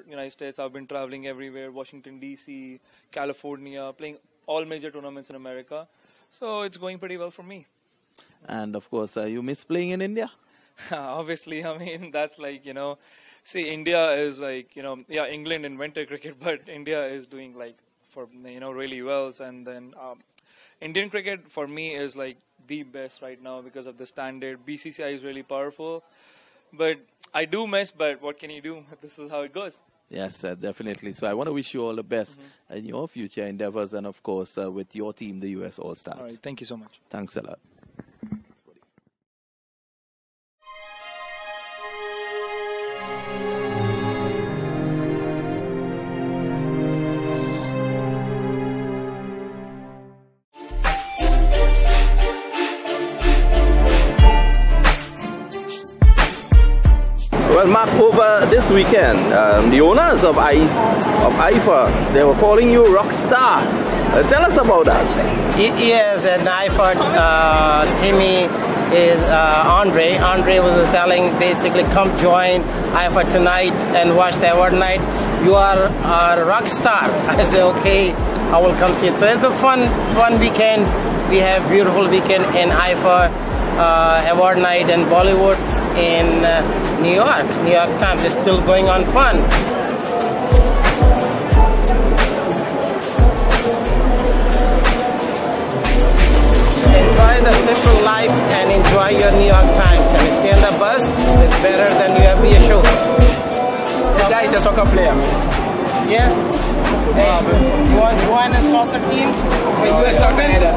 United States. I've been traveling everywhere, Washington, D.C., California, playing all major tournaments in America. So it's going pretty well for me. And of course, you miss playing in India? Obviously, I mean, that's like, see, India is like, yeah, England invented cricket, but India is doing like, really well. And then Indian cricket for me is like the best right now because of the standard. BCCI is really powerful. But I do miss, but what can you do? This is how it goes. Yes, definitely. So I want to wish you all the best in your future endeavors and, of course, with your team, the US All-Stars. All right. Thank you so much. Thanks a lot. Well, Mark, over this weekend, the owners of IFA, they were calling you rock star. Tell us about that. Yes, and IFA, Timmy is Andre. Andre was telling basically, come join IFA tonight and watch the award night. You are a rock star. I said, okay, I will come see it. So it's a fun weekend. We have beautiful weekend in IFA. Award night and Bollywood in New York Times is still going on fun. Enjoy the simple life and enjoy your New York Times and stay on the bus. It's better than you have be a show. This guy is a soccer player. Yes. Hey, you want to join the soccer teams? US soccer either.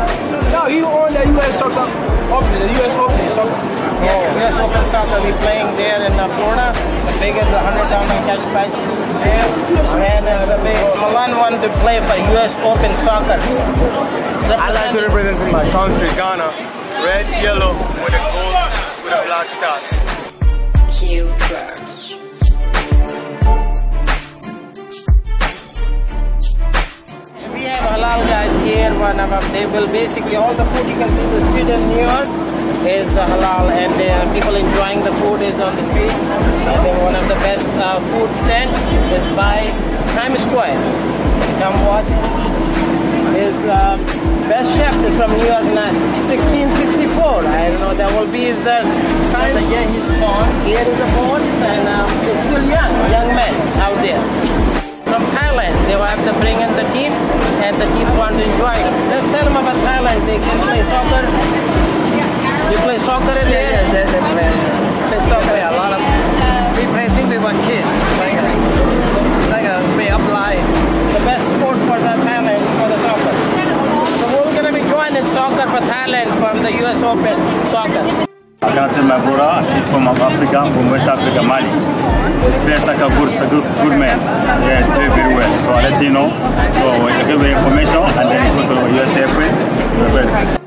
No, you own the US soccer. The US Open soccer. Yeah, US Open soccer. We playing there in Florida. The biggest, the $100 cash prizes there. And the big Milan wanted to play for US Open soccer. I like to represent my country, Ghana. Red, yellow, with the gold, with the black stars. Q Tracks. We have halal guys here. One of them, they will basically all the food you can see the street in New York is halal, and people enjoying the food is on the street. And then one of the best food stand is by Times Square. Come watch and eat. His best chef is from New York, 1664. I don't know. That will be his the time. The year he's born. Here is the born, and it's still young man out there. From Thailand, they will have to bring in the teams, and the teams want to enjoy it. Just tell them about Thailand. They can play soccer. You play soccer in there? Yeah, they play soccer. A lot of we play since we were kids. Like a way up line. The best sport for the Thailand for the soccer. So we're going to be joining soccer for Thailand from the US Open soccer. I got to my brother, he's from Africa, from West Africa, Mali. He's playing soccer good, he's a good man. Yeah, he's playing very well. So I'll let you know. So you give me information and then you go to the USA Open. You're ready.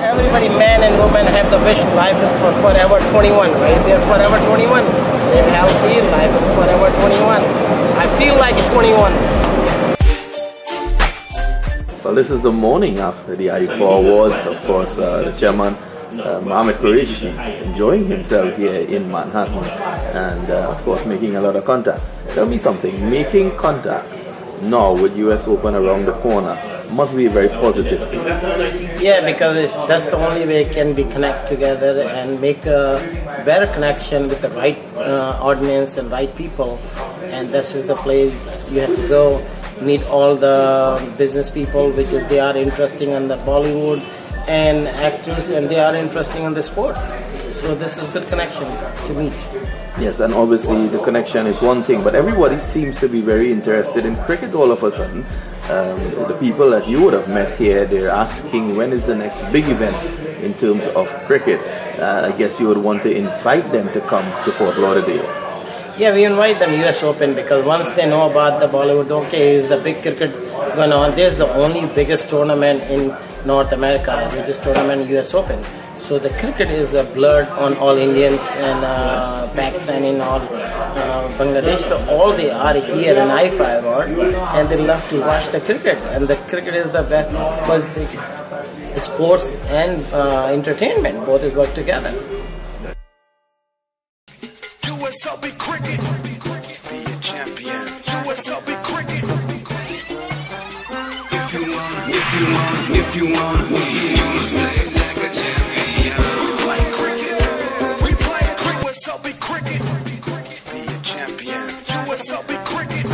Everybody, man and woman, have the wish life is for forever 21, right? They're forever 21. They're healthy, life is forever 21. I feel like 21. Well, this is the morning after the IFA Awards. Of course, the chairman, Mohammed Qureshi, enjoying himself here in Manhattan and, of course, making a lot of contacts. Tell me something, making contacts now with US Open around the corner must be a very positive thing. Yeah, because that's the only way it can be connect together and make a better connection with the right audience and right people. And this is the place you have to go, meet all the business people, which is they are interesting in the Bollywood and actors, and they are interesting in the sports. So this is a good connection to meet. Yes, and obviously the connection is one thing, but everybody seems to be very interested in cricket all of a sudden. The people that you would have met here, they're asking when is the next big event in terms of cricket. I guess you would want to invite them to come to Fort Lauderdale. Yeah, we invite them US Open because once they know about the Bollywood, okay, is the big cricket going on. There's the only biggest tournament in North America, which is tournament US Open. So the cricket is a blood on all Indians and Pakistan and all Bangladesh. So all they are here in I5 and they love to watch the cricket. And the cricket is the best because the sports and entertainment both is work together. USLB cricket, be a champion. USLB cricket. If you want, you must play like a champion. We play cricket. We play cricket. USLB cricket. Be a champion. USLB cricket.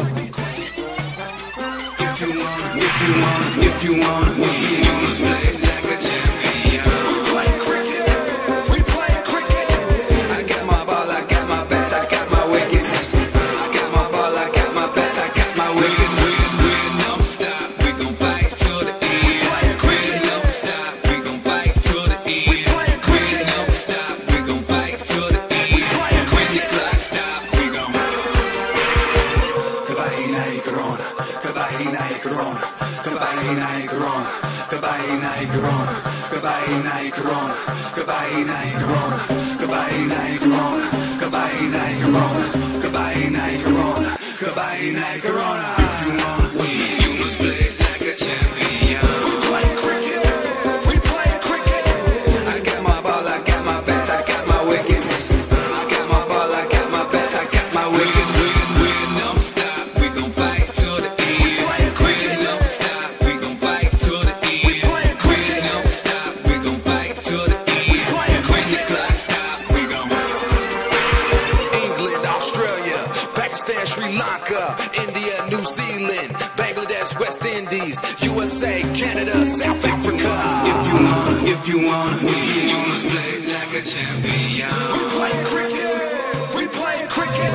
If you want, you must play like a champion. We play cricket. We play cricket. I got my ball, I got my bat, I got my wickets. I got my ball, I got my bat, I got my wickets. We don't stop, we gon' fight to the end. We don't stop, we gon' fight to the end. We don't stop, we gon' fight to the end. When the clock stop, we gon' Kabahina e corona, Kabahina e corona, Kabahina e corona, Kabahina e corona, Kabahina e corona, Kabahina e corona, Kabahina e corona, Kabahina e corona, Kabahina e corona, Kabahina e corona. If you want, you must play like a champion. We play cricket, we play cricket. I got my ball, I got my bat, I got my wickets. I got my ball, I got my bat, I got my wickets. We don't stop, we gon' fight to the end. We don't stop, we gon' fight to the end. We don't stop, we gon' fight to the end. When the clock stop, we gon' England, Australia, Pakistan, Sri Lanka, India, New Zealand, Bangladesh, West Indies, USA, Canada, South Africa. If you want, you must play like a champion. We play cricket, we play cricket.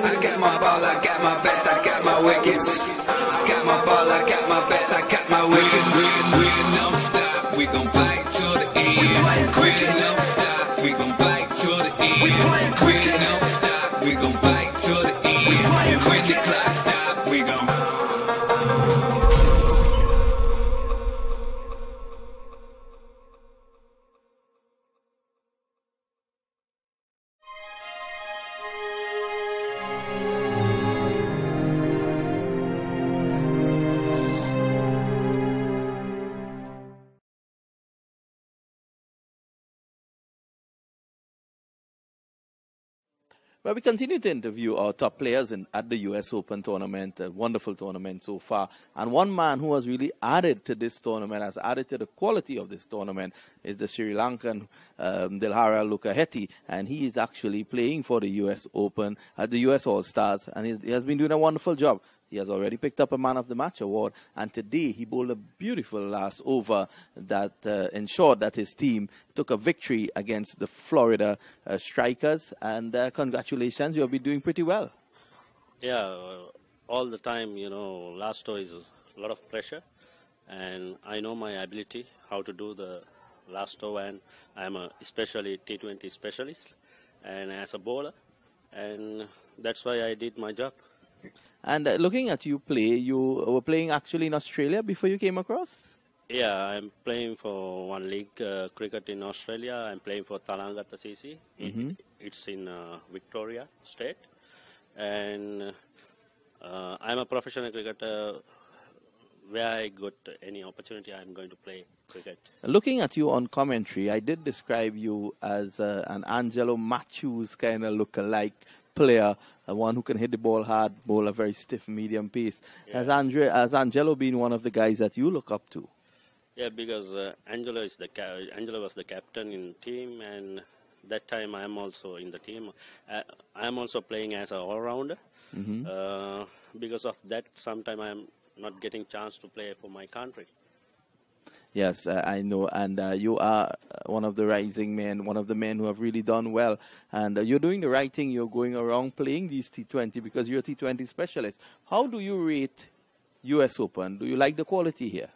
I got my ball, I got my bat, I got my wickets. I got my ball, I got my bat, I got my wickets. We don't stop, we gon' fight to the end. We don't stop, we gon' fight to the end. We don't stop, we gon' fight to the end. When the clock stop, we gon' Well, we continue to interview our top players at the US Open tournament, a wonderful tournament so far. And one man who has really added to this tournament, has added to the quality of this tournament, is the Sri Lankan Dilhara Lukaheti. And he is actually playing for the US Open at the US All-Stars. And he has been doing a wonderful job. He has already picked up a Man of the Match award, and today he bowled a beautiful last over that ensured that his team took a victory against the Florida Strikers. And congratulations, you'll be doing pretty well. Yeah, all the time, last over is a lot of pressure, and I know my ability, how to do the last over, and I'm especially T20 specialist, and as a bowler, and that's why I did my job. And looking at you play, you were playing actually in Australia before you came across? Yeah, I'm playing for one league cricket in Australia. I'm playing for Talangata CC. It's in Victoria State. And I'm a professional cricketer. Where I got any opportunity, I'm going to play cricket. Looking at you on commentary, I did describe you as an Angelo Matthews kind of look-alike player, one who can hit the ball hard, bowl a very stiff medium pace. Yeah. Has Angelo been one of the guys that you look up to? Yeah, because Angelo was the captain in the team, and that time I am also in the team. I am also playing as an all-rounder. Because of that, sometimes I am not getting chance to play for my country. Yes, I know, and you are one of the rising men, one of the men who have really done well. And you're doing the right thing. You're going around playing these T20 because you're a T20 specialist. How do you rate US Open? Do you like the quality here?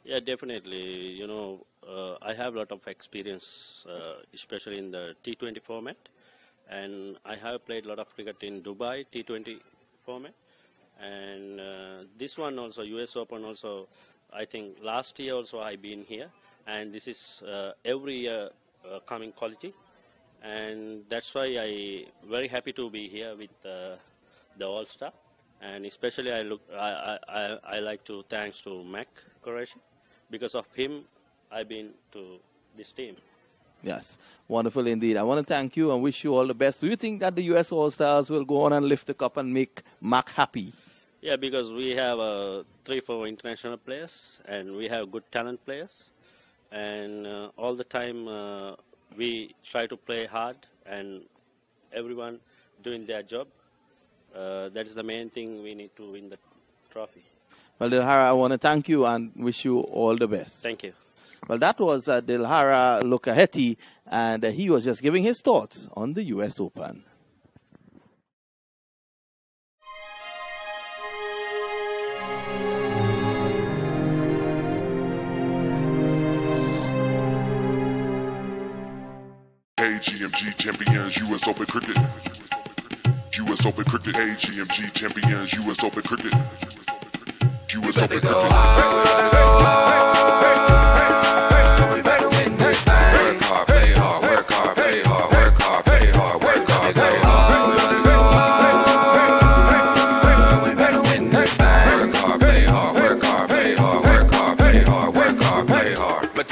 Yeah, definitely. I have a lot of experience, especially in the T20 format. And I have played a lot of cricket in Dubai, T20 format. And this one also, US Open also, I think last year also I've been here, and this is every year coming quality, and that's why I very happy to be here with the All Star, and especially I like to thanks to MAQ Croatia. Because of him, I've been to this team. Yes, wonderful indeed. I want to thank you and wish you all the best. Do you think that the US All-Stars will go on and lift the cup and make MAQ happy? Yeah, because we have 3-4 international players, and we have good talent players, and all the time we try to play hard, and everyone doing their job. That is the main thing. We need to win the trophy. Well, Dilhara, I want to thank you and wish you all the best. Thank you. Well, that was Dilhara Lokaheti, and he was just giving his thoughts on the US Open. Hey, GMG champions, US Open cricket. US Open cricket. Hey, GMG champions, US Open cricket. US Open cricket.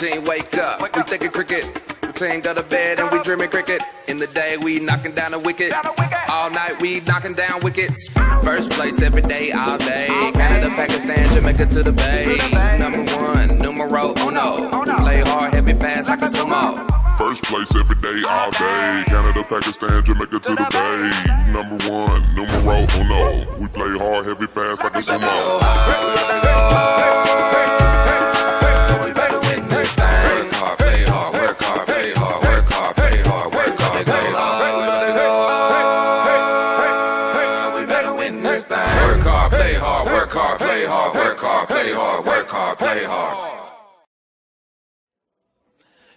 Team wake up, we thinking cricket. The team go to bed and we dreaming cricket. In the day we knocking down a wicket. All night we knocking down wickets. First place every day, all day. Canada, Pakistan, Jamaica to the Bay. Number one, numero uno. Play hard, heavy, fast like a sumo. First place every day, all day. Canada, Pakistan, Jamaica to the Bay. Number one, numero uno. We play hard, heavy, fast like a sumo.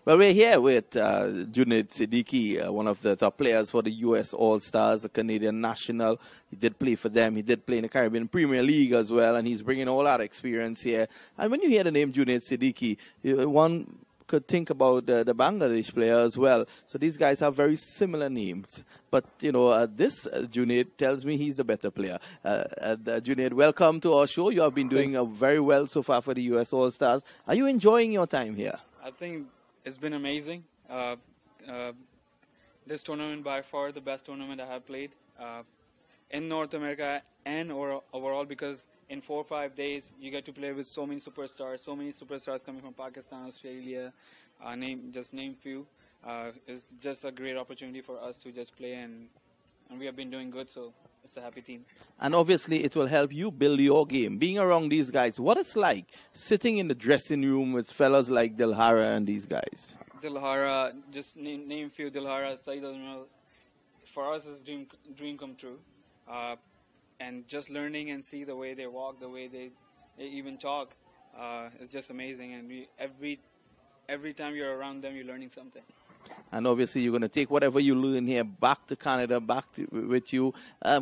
Well, we're here with Junaid Siddiqui, one of the top players for the US All-Stars, a Canadian national. He did play for them. He did play in the Caribbean Premier League as well, and he's bringing all that experience here. And when you hear the name Junaid Siddiqui, one could think about the Bangladesh player as well. So these guys have very similar names. But, you know, this Junaid tells me he's the better player. Junaid, welcome to our show. You have been doing very well so far for the US All-Stars. Are you enjoying your time here? I think it's been amazing. This tournament by far the best tournament I have played in North America and overall, because in 4 or 5 days you get to play with so many superstars coming from Pakistan, Australia, name few. It's just a great opportunity for us to just play, and we have been doing good, so it's a happy team. And obviously it will help you build your game. Being around these guys, what it's like sitting in the dressing room with fellas like Dilhara and these guys? Dilhara, just name few, Dilhara, Saeed Azmal, for us is dream come true. And just learning and see the way they walk, the way they even talk, is just amazing. And every time you're around them, you're learning something. And obviously you're going to take whatever you learn here back to Canada, with you.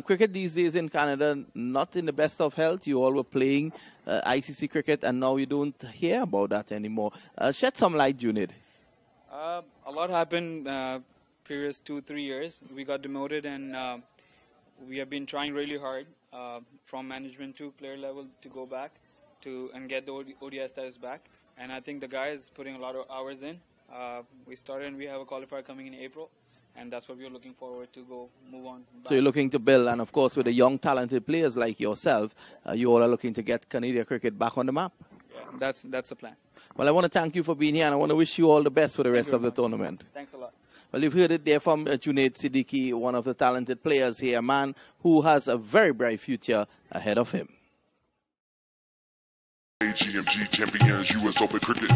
Cricket these days in Canada, not in the best of health. You all were playing ICC cricket, and now you don't hear about that anymore. Shed some light, Junaid. A lot happened previous 2-3 years. We got demoted, and we have been trying really hard from management to player level to go back and get the ODI status back. And I think the guys putting a lot of hours in. We started, and we have a qualifier coming in April, and that's what we're looking forward to move on back. So you're looking to build, and of course with the young talented players like yourself, you all are looking to get Canadian cricket back on the map. Yeah, that's the plan. Well, I want to thank you for being here, and I want to wish you all the best for the rest of the tournament. Thanks a lot. Well, you've heard it there from Junaid Siddiqui, one of the talented players here, a man who has a very bright future ahead of him. AGMG champions, US Open cricket.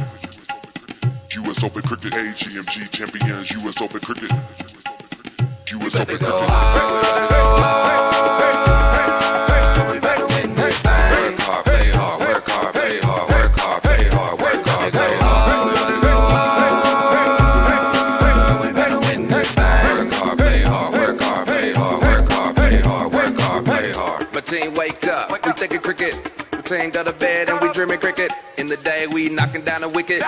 US Open cricket. AGMG champions, US Open cricket. US Open cricket. Team wake up, we thinking cricket. The Routine, go to bed and we dreaming cricket. In the day we knocking down a wicket.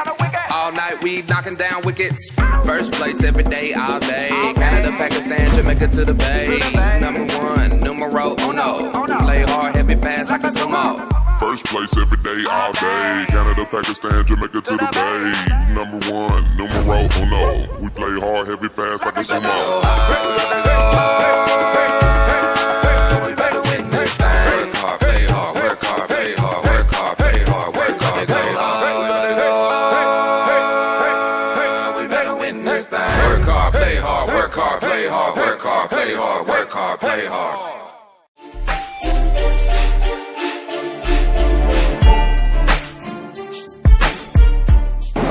All night we knocking down wickets. First place every day, all day. Canada, Pakistan, Jamaica to the Bay. Number one, numero uno. Play hard, heavy, fast like a sumo. First place every day, all day. Canada, Pakistan, Jamaica to the Bay. Number one, numero uno. We play hard, heavy, fast like a sumo.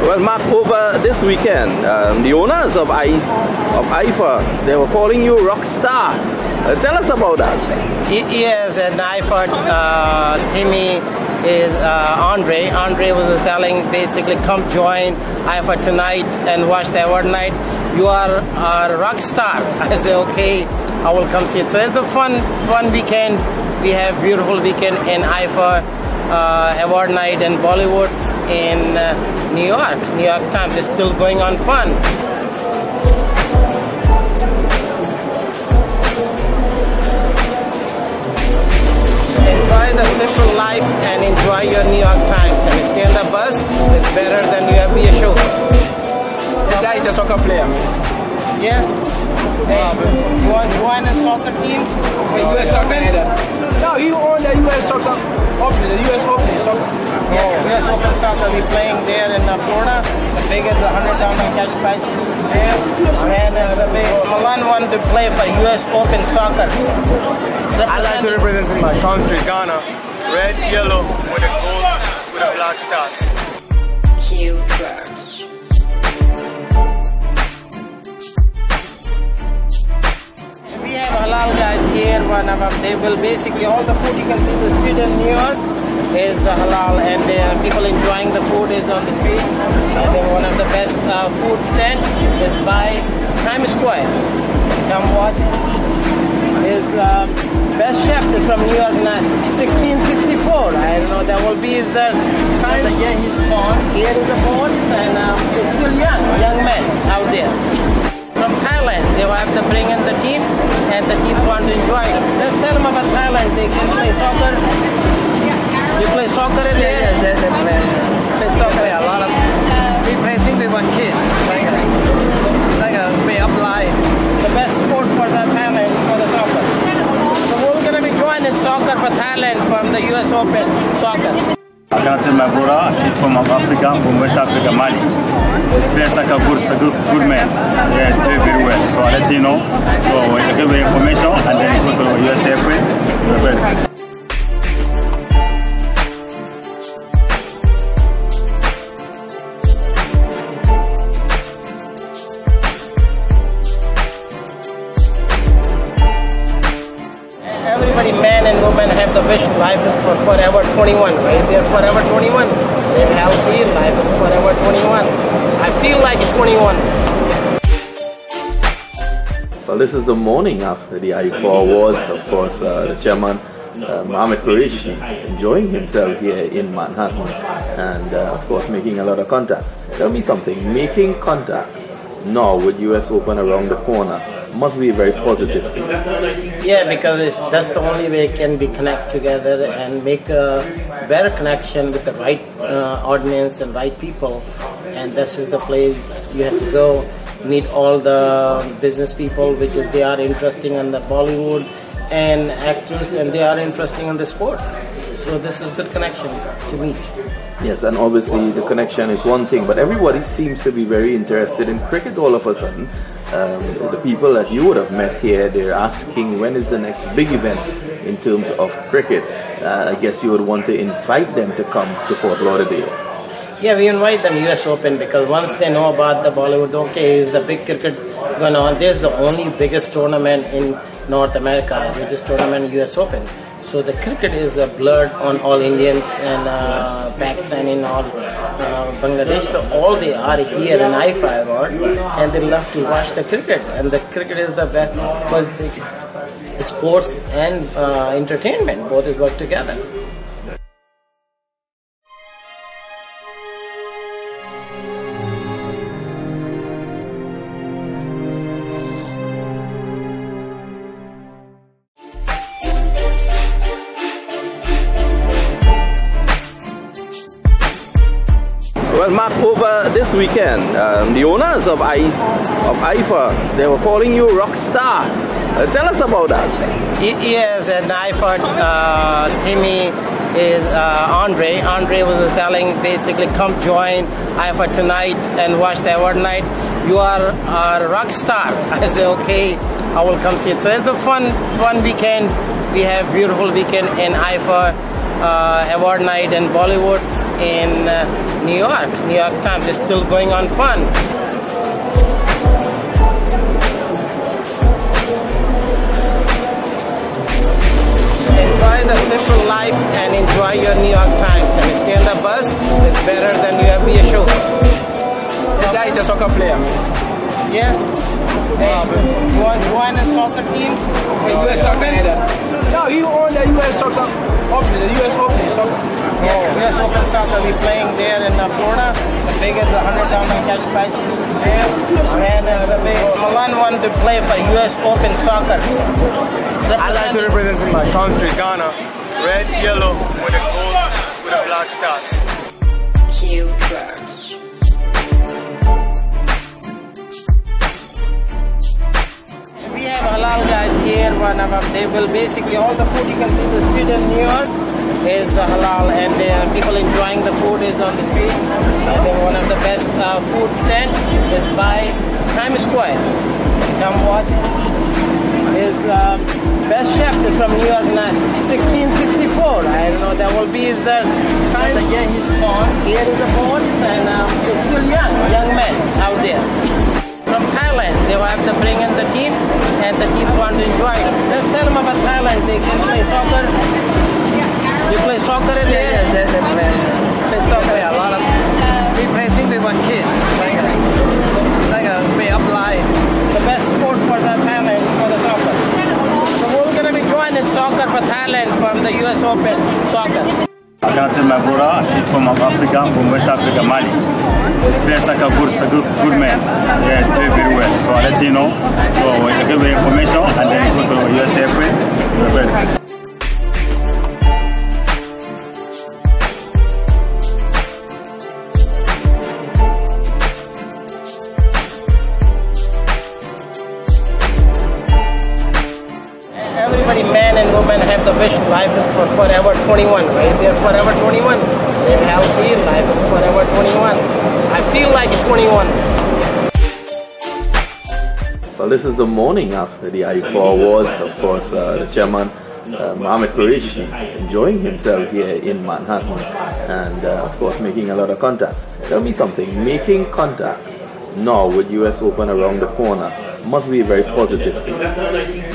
Well, Mark, over this weekend, the owners of IFA, they were calling you rock star. Tell us about that. Yes, and IFA Timmy is Andre. Andre was telling basically, come join IFA tonight and watch the award night. You are a rock star. I say, okay, I will come see it. So it's a fun weekend. We have beautiful weekend in IFA award night and Bollywood in New York Times. It's still going on fun. Enjoy the simple life and enjoy your New York Times. And stay on the bus. It's better than you have a show. This guy is a soccer player. Yes. Hey, you want to join the soccer teams? US Soccer either. No, you own the US Soccer Open, the US Open Soccer. Yeah, US Open Soccer. We're playing there in Florida. The biggest $100 cash prizes there. And the big Milan wanted to play for US Open Soccer. I like to represent my country, Ghana. Red, yellow, with the gold, with the black stars. MAQ drugs. We have halal guys here. One of them, they will basically, all the food you can see the street in New York is halal, and people enjoying the food is on the street. I think one of the best food stand is by Times Square. Come watch and eat. His best chef is from New York, 1664. I don't know, that will be his the time. Yeah, he's born. Here is the born, and it's still young man out there. From Thailand, they will have to bring in the teams, and the teams want to enjoy it. Let's tell them about Thailand. They can play soccer. You play soccer in there? Yeah, they play soccer. A lot of replacing with one kid. Like a way up line. The best sport for the Thailand for the soccer. So we're going to be joining soccer for Thailand from the US Open soccer. I can't tell my brother, he's from Africa, from West Africa, Mali. He plays soccer good, he's a good man. Yeah, he plays very well. So I'll let you know. So we'll give you information and then you go to the USA Open. You're very good. Everybody, man and woman, have the wish life is for forever 21, right? They're forever 21. They're healthy, life is forever 21. I feel like 21. Well, this is the morning after the IFA Awards. Of course, the chairman, MAQ enjoying himself here in Manhattan and, of course, making a lot of contacts. Tell me something, making contacts now with US Open around the corner must be a very positive thing. Yeah, because that's the only way it can be connect together and make a better connection with the right audience and right people. And this is the place you have to go, meet all the business people, which is they are interesting in the Bollywood and actors, and they are interesting in the sports. So this is good connection to meet. Yes, and obviously the connection is one thing, but everybody seems to be very interested in cricket all of a sudden. The people that you would have met here, they're asking when is the next big event in terms of cricket. I guess you would want to invite them to come to Fort Lauderdale. Yeah, we invite them US Open because once they know about the Bollywood, okay, is the big cricket going on. This is the only biggest tournament in North America, which is tournament US Open. So the cricket is blurred on all Indians and Pakistani and all Bangladesh. So all they are here in IFA Award, and they love to watch the cricket. And the cricket is the best because the sports and entertainment both work together. Well, Mark, over this weekend, the owners of IFA, they were calling you rock star. Tell us about that. Yes, and IFA Timmy is Andre. Andre was telling basically, come join IFA tonight and watch the award night. You are a rock star. I say, okay, I will come see it. So it's a fun weekend. We have beautiful weekend in IFA award night and Bollywood in New York. New York Times is still going on fun. Enjoy the simple life and enjoy your New York Times. And stay on the bus. It's better than you have be a show. This guy is a soccer player. Yes. Hey, you want to join the soccer teams? US Soccer either. No, you own the US Soccer Open, the US Open Soccer. Yeah, US Open Soccer. We're playing there in Florida. The biggest $100,000 cash prizes there. And the big Milan wanted to play for US Open Soccer. I like to represent my country, Ghana. Red, yellow, with the gold, with the black stars. MAQ Drugs. We have halal guys here. One of them, they will basically, all the food you can see the street in New York is halal, and people enjoying the food is on the street. I think one of the best food stand is by Times Square. Come watch and eat. His best chef is from New York, 1664. I don't know, that will be his the time. Yeah, he's born. Here is the born, and he's still young man out there. From Thailand, they will have to bring in the teams, and the teams want to enjoy it. Let's tell them about Thailand. They can play soccer. You play soccer in there? Yeah, they play soccer. A lot of we play simply one kid, like a way up line. The best sport for the Thailand for the soccer. So we're going to be joining soccer for Thailand from the US Open soccer. I can tell my brother, he's from Africa, from West Africa, Mali. He's playing soccer good man. Yeah, he's playing very well. So I'll let you know. So we'll give you information and then go to the USA Open. We're ready. Everybody, man and woman, have the wish life is for forever 21, right? They're forever 21. They're healthy, life is forever 21. I feel like 21. Well, this is the morning after the IFA Awards. Of course, the chairman, MAQ enjoying himself here in Manhattan and, of course, making a lot of contacts. Tell me something, making contacts now with US Open around the corner must be a very positive thing.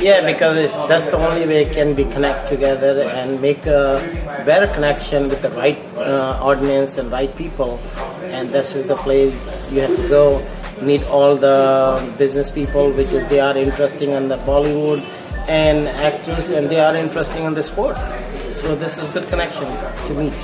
Yeah, because that's the only way it can be connect together and make a better connection with the right audience and right people. And this is the place you have to go, meet all the business people, which is they are interesting in the Bollywood and actors, and they are interesting in the sports. So this is good connection to meet.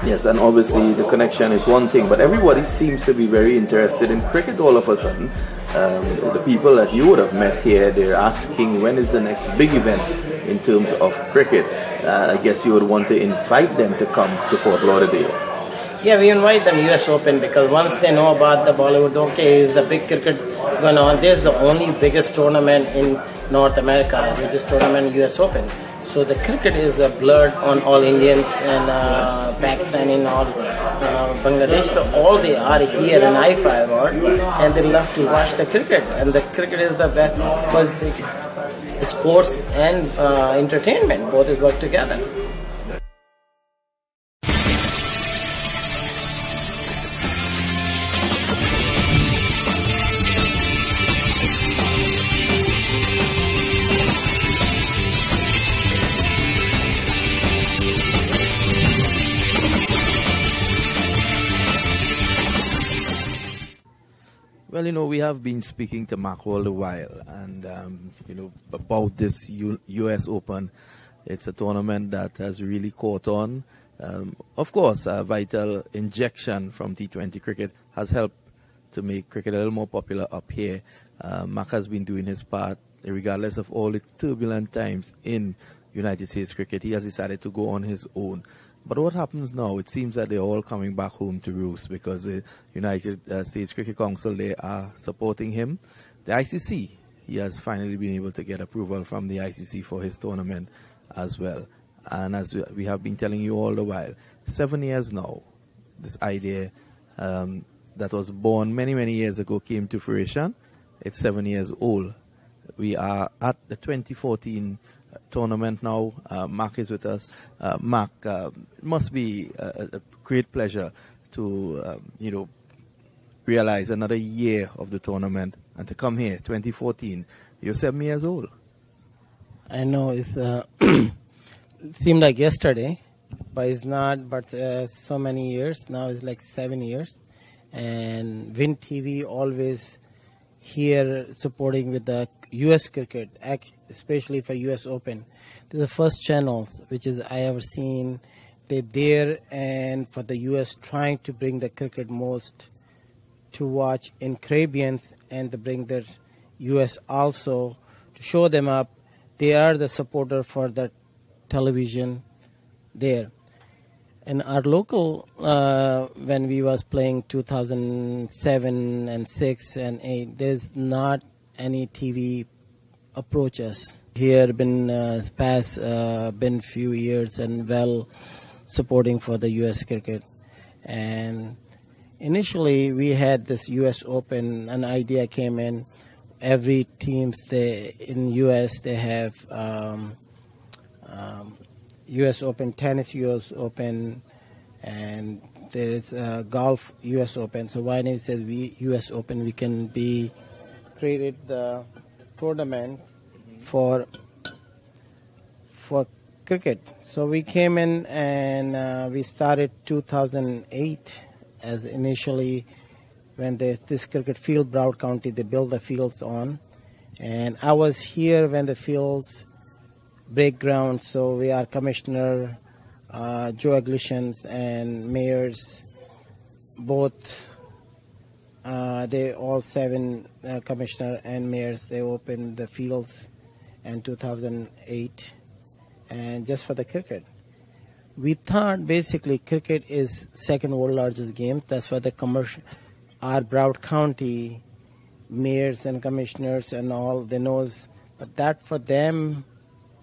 Yes, and obviously the connection is one thing, but everybody seems to be very interested in cricket all of a sudden. The people that you would have met here, they're asking when is the next big event in terms of cricket. I guess you would want to invite them to come to Fort Lauderdale. Yeah, we invite them US Open because once they know about the Bollywood, okay, is the big cricket going on. This is the only biggest tournament in North America, which is tournament US Open. So the cricket is the blood on all Indians and Pakistani and all Bangladesh. So all they are here in IFA Award, and they love to watch the cricket. And the cricket is the best because the sports and entertainment both work together. Well, we have been speaking to MAQ all the while, and, about this US Open. It's a tournament that has really caught on. Of course, a vital injection from T20 cricket has helped to make cricket a little more popular up here. MAQ has been doing his part, regardless of all the turbulent times in United States cricket. He has decided to go on his own. But what happens now, it seems that they're all coming back home to roost because the United States Cricket Council, they are supporting him. The ICC, he has finally been able to get approval from the ICC for his tournament as well. And as we have been telling you all the while, 7 years now, this idea that was born many, many years ago came to fruition. It's 7 years old. We are at the 2014 tournament now. MAQ is with us. MAQ, it must be a great pleasure to, realize another year of the tournament and to come here, 2014. You're 7 years old. I know it's it seemed like yesterday, but it's not. But so many years now, it's like 7 years, and Win TV always here supporting with the U.S. cricket, especially for U.S. Open. They're the first channels which is I ever seen. They're there and for the U.S. trying to bring the cricket most to watch in Caribbeans and to bring their U.S. also to show them up. They are the supporter for the television there. And our local, when we was playing 2007 and 6 and 8, there's not any TV approach us. Here been been few years and well supporting for the U.S. cricket. And initially we had this U.S. Open, an idea came in. Every teams in U.S. they have U.S. Open, tennis U.S. Open, and there is golf U.S. Open. So why not says we U.S. Open, we can be created the tournament for cricket. So we came in and we started 2008 as initially when this cricket field, Broward County, they built the fields on. And I was here when the fields break ground, so we are Commissioner Joe Aglishans and mayors, both, they all 7 commissioner and mayors, they opened the fields in 2008 and just for the cricket. We thought basically cricket is second world largest game. That's why the commercial, our Broward County mayors and commissioners and all, they knows, but that for them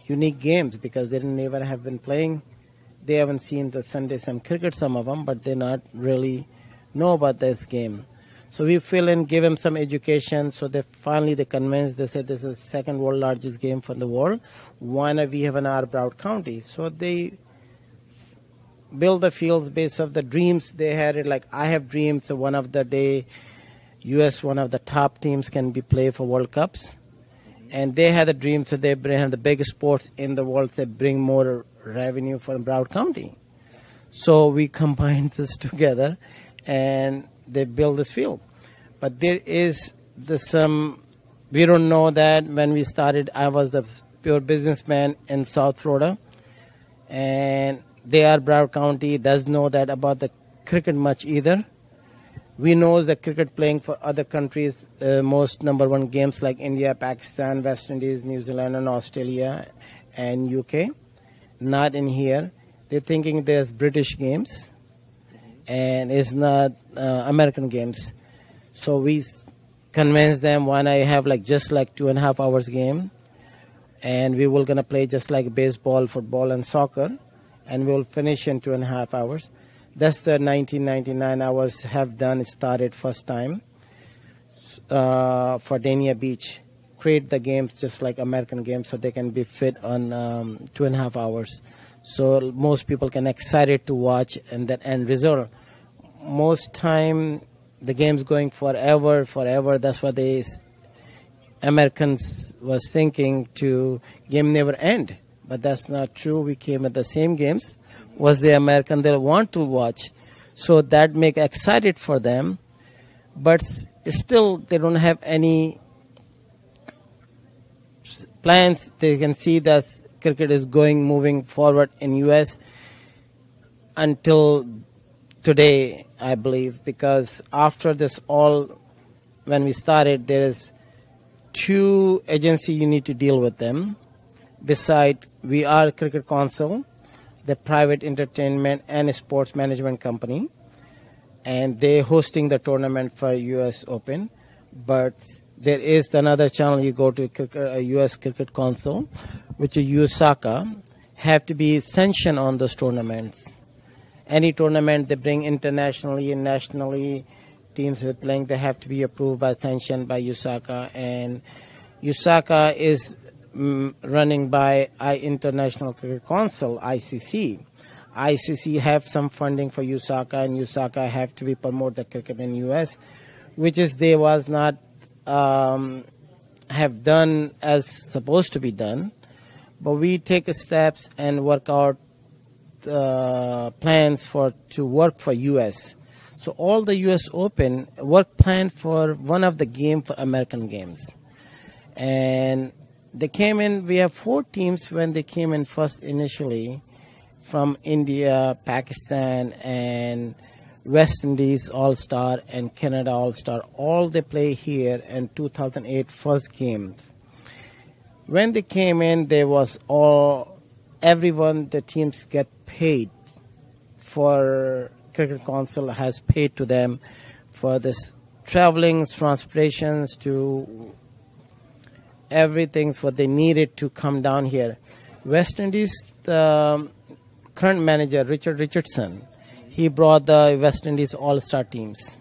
unique games because they never have been playing. They haven't seen the Sunday some cricket, some of them, but they not really know about this game. So we fill in, give them some education. So they convinced. They said this is the second world largest game from the world. Why not we have in our Broward County? So they build the fields based on the dreams they had. It like I have dreams. So one of the day, U.S. one of the top teams can be play for World Cups. And they had a dream, so they bring the biggest sports in the world. They bring more revenue from Broward County. So we combined this together, and they built this field. But there is we don't know that when we started, I was the pure businessman in South Florida, and they are Broward County, does know that about the cricket much either. We know the cricket playing for other countries, most number one games like India, Pakistan, West Indies, New Zealand, and Australia, and UK. Not in here. They're thinking there's British games, and it's not American games. So we convinced them when I have just 2.5 hours game, and we will gonna play just like baseball, football, and soccer, and we'll finish in 2.5 hours. That's the 1999 I started first time for Dania Beach. Create the games just like American games so they can be fit on 2.5 hours. So most people can excited to watch and that end result. Most time the game's going forever. That's what Americans was thinking to game never end. But that's not true. We came at the same games. Was the American they want to watch, so that make excited for them, but still they don't have any plans. They can see that cricket is moving forward in U.S. until today, I believe, because after this all, when we started, there is 2 agencies you need to deal with them. Besides, we are Cricket Council. the private entertainment and sports management company, and they hosting the tournament for U.S. Open. But there is another channel. You go to U.S. Cricket Council, which is USACA, have to be sanctioned on those tournaments. Any tournament they bring internationally and nationally, teams with playing, they have to be approved by sanctioned by USACA, and USACA is running by International Cricket Council, ICC. ICC have some funding for USACA, and USACA have to be promote the cricket in US, which is they was not have done as supposed to be done. But we take steps and work out plans to work for US. So all the US Open work plan for one of the game for American games. And they came in, we have 4 teams when they came in first initially from India, Pakistan, and West Indies All-Star and Canada All-Star. All they play here in 2008 first games. When they came in, there was everyone, the teams get paid for, Cricket Council has paid to them for this traveling, transportations to everything what they needed to come down here. West Indies, the current manager, Richard Richardson, he brought the West Indies All-Star teams.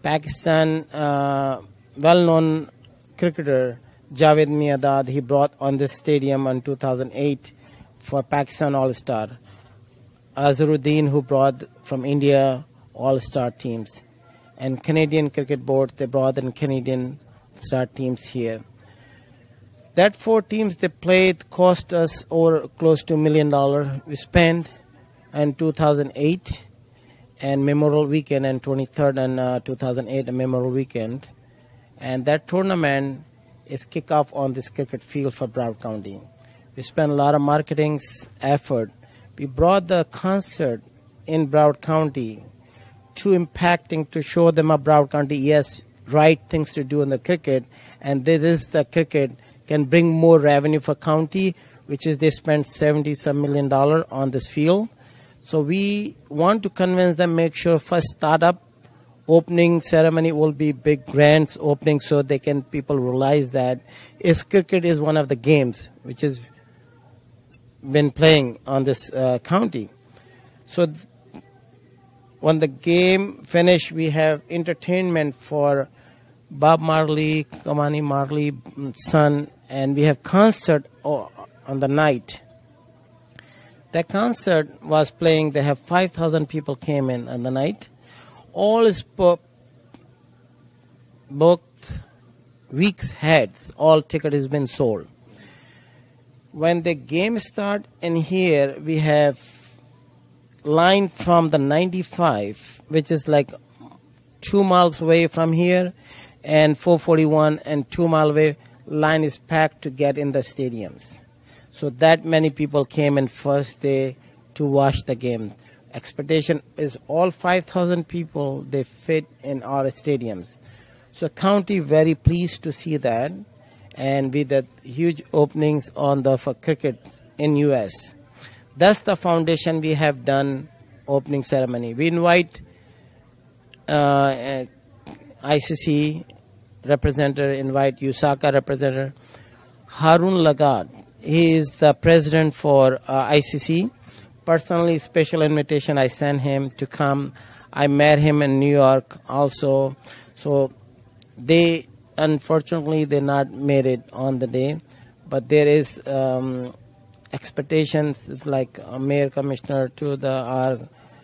Pakistan, well-known cricketer, Javed Miandad, he brought on this stadium in 2008 for Pakistan All-Star. Azharuddin, who brought from India All-Star teams. And Canadian Cricket Board, they brought in Canadian star teams here. That 4 teams they played cost us over close to $1 million. We spent in 2008 and Memorial Weekend and 23rd and 2008 Memorial Weekend. And that tournament is kick off on this cricket field for Broward County. We spent a lot of marketing effort. We brought the concert in Broward County to impacting to show them a Broward County, yes, right things to do in the cricket, and this is the cricket can bring more revenue for county, which is they spent $70 million on this field. So we want to convince them, make sure first startup opening ceremony will be big grants opening, so they can people realize that cricket is one of the games which has been playing on this county. So when the game finish, we have entertainment for Bob Marley, Kamani Marley, son, and we have concert on the night. That concert was playing. They have 5,000 people came in on the night. All is booked weeks heads. All ticket has been sold. When the game start in here, we have line from the 95, which is like 2 miles away from here, and 441 and 2 mile away, line is packed to get in the stadiums. So that many people came in first day to watch the game. Expectation is all 5,000 people, they fit in our stadiums. So county very pleased to see that, and with the huge openings on the for cricket in US. That's the foundation we have done opening ceremony. We invite ICC representative, invite USACA representative, Harun Lagad. He is the president for ICC. Personally, special invitation I sent him to come. I met him in New York also. So they, unfortunately, they not made it on the day. But there is expectations like a mayor, commissioner to our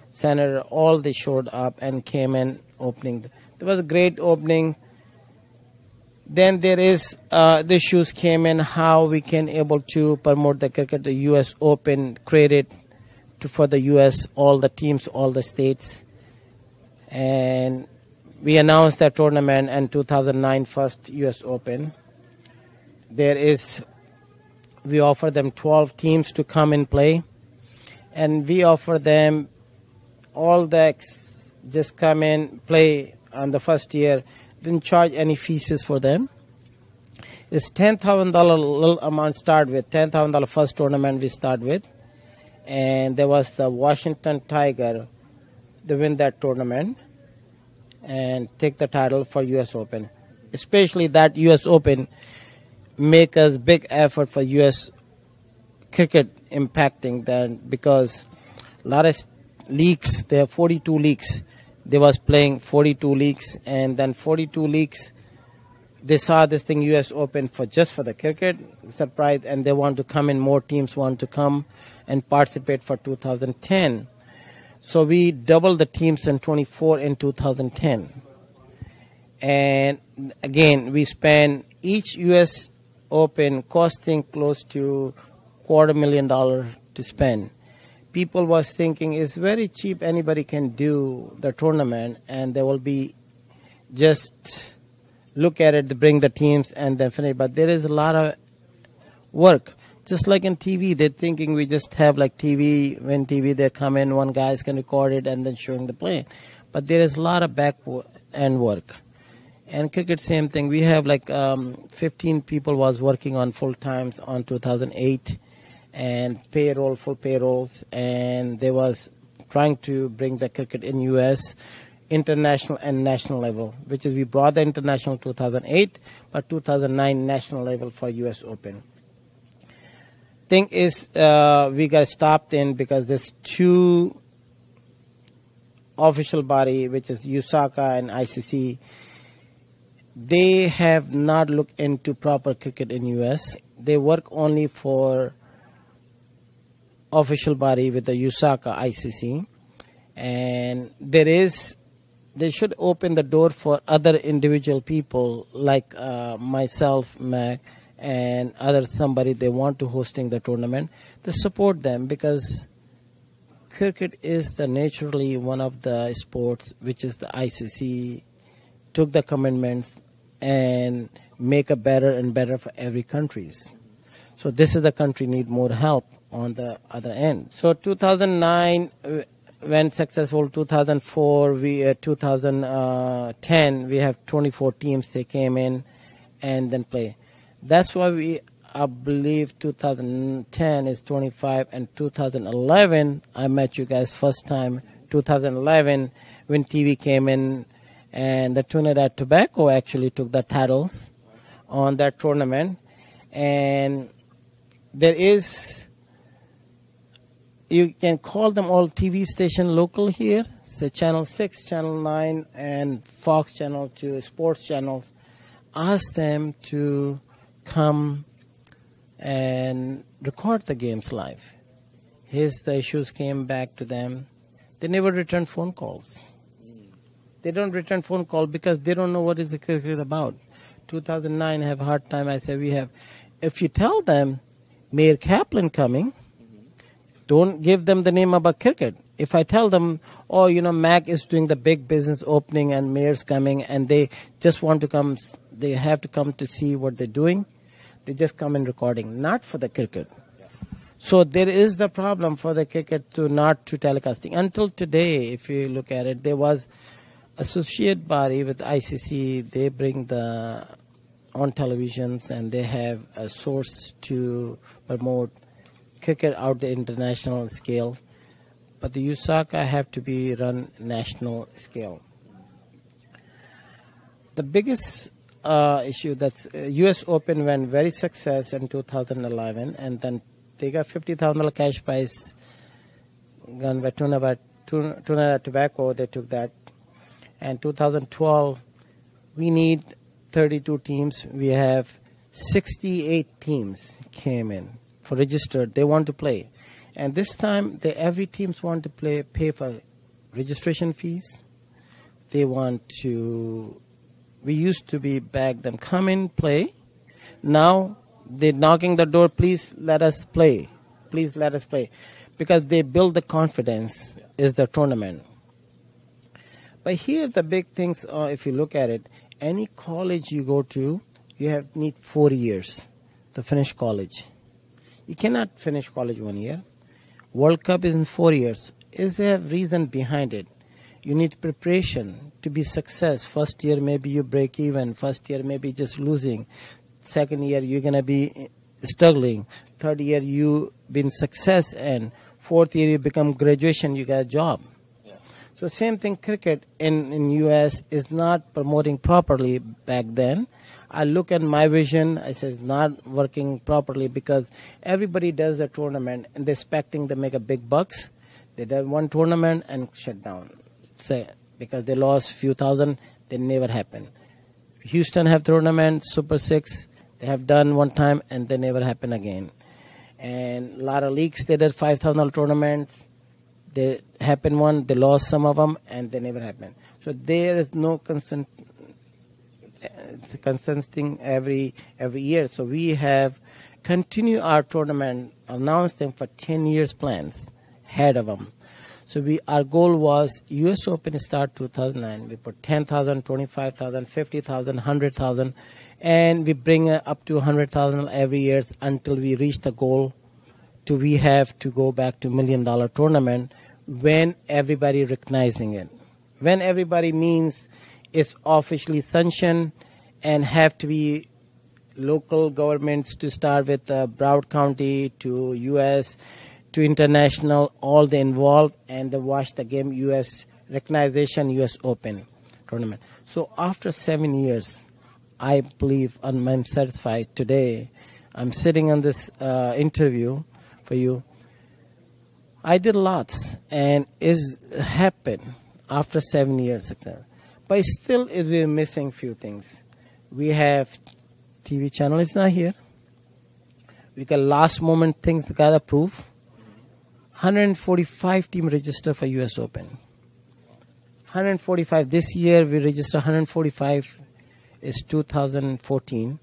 senator, all they showed up and came in opening. There was a great opening. Then there is the issues came in how we can able to promote the cricket, the U.S. Open, created for the U.S., all the teams, all the states. And we announced that tournament in 2009, first U.S. Open. We offer them 12 teams to come and play. And we offer them all the just come in, play on the first year, didn't charge any fees for them. It's $10,000 little amount start with, $10,000 first tournament we start with. and there was the Washington Tiger. They win that tournament and take the title for U.S. Open. Especially that U.S. Open make us big effort for U.S. cricket impacting that, because a lot of leagues, there are 42 leagues. They was playing 42 leagues, and then 42 leagues, they saw this thing U.S. Open for just for the cricket, surprise, and they want to come in, more teams want to come and participate for 2010. So we doubled the teams in 24 in 2010. And again, we spent each U.S. Open costing close to $250,000 to spend. People was thinking it's very cheap, anybody can do the tournament, and they will be just look at it, bring the teams, and then finish. But there is a lot of work. Just like in TV, they're thinking we just have like TV. When TV, they come in, one guy can record it and then showing the play. But there is a lot of back end work. And cricket, same thing. We have like 15 people was working on full times on 2008, and payroll, full payrolls, and they was trying to bring the cricket in U.S. international and national level, which is we brought the international 2008, but 2009 national level for U.S. Open. Thing is, we got stopped in because there's two official body, which is USACA and ICC. They have not looked into proper cricket in U.S. They work only for official body with the USACA ICC, and they should open the door for other individual people like myself, MAQ, and other somebody they want to hosting the tournament. They support them, because cricket is the naturally one of the sports which is the ICC took the commitments and make a better and better for every countries. So this is the country need more help on the other end. So 2009 went successful. 2004, 2010 we have 24 teams. They came in and then play. That's why I believe 2010 is 25, and 2011 I met you guys first time. 2011 when TV came in, and the Trinidad Tobago actually took the titles on that tournament. And there is, you can call them all TV station local here. So Channel 6, Channel 9, and Fox Channel 2, sports channels. Ask them to come and record the games live. Here's the issues came back to them. They never return phone calls. They don't return phone call because they don't know what is the cricket about. 2009 have a hard time. I say we have. If you tell them Mayor Kaplan coming, don't give them the name about cricket. If I tell them, oh, MAQ is doing the big business opening and Mayor's coming and they just want to come, they have to come to see what they're doing. They just come in recording, not for the cricket. So there is the problem for the cricket to not to telecasting. Until today, if you look at it, there was associate body with ICC. They bring the on televisions and they have a source to promote cricket out the international scale. But the USACA have to be run national scale. The biggest issue that's U.S. Open went very success in 2011, and then they got $50,000 cash prize. Gone by Trinidad Tobago, they took that. And 2012, we need 32 teams. We have 68 teams came in for registered. They want to play. And this time, every teams want to pay for registration fees. They want to, we used to be beg them, come in, play. Now, they're knocking the door, please let us play. Please let us play. Because they build the confidence is the tournament. But here the big things are, if you look at it, any college you go to, you need 4 years to finish college. You cannot finish college 1 year. World Cup is in 4 years. Is there a reason behind it? You need preparation to be success. First year maybe you break even. First year maybe just losing. Second year you're going to be struggling. Third year you been success, and 4th year you become graduation, you get a job. So same thing, cricket in US is not promoting properly back then. I look at my vision, I say it's not working properly because everybody does the tournament and they're expecting to make a big bucks. They do one tournament and shut down. Say because they lost few thousand, they never happen. Houston have tournament, Super 6, they have done one time and they never happen again. And a lot of leagues, they did 5,000 tournaments. They happened one, they lost some of them, and they never happened. So there is no consenting every year. So we have continued our tournament, announced them for 10 years plans ahead of them. So our goal was U.S. Open start 2009. We put 10,000, 25,000, 50,000, 100,000, and we bring up to 100,000 every year until we reach the goal. We have to go back to $1 million tournament when everybody recognizing it. When everybody means it's officially sanctioned and have to be local governments to start with Broward County to U.S. to international, all they involved and they watch the game U.S. recognition, U.S. Open tournament. So after 7 years, I believe I'm satisfied today. I'm sitting on this interview for you. I did lots and it's happened after 7 years success. But still we're missing few things. We have TV channel is not here. We got last moment things got approved. 145 team register for US Open. 145 this year we register 145 is 2014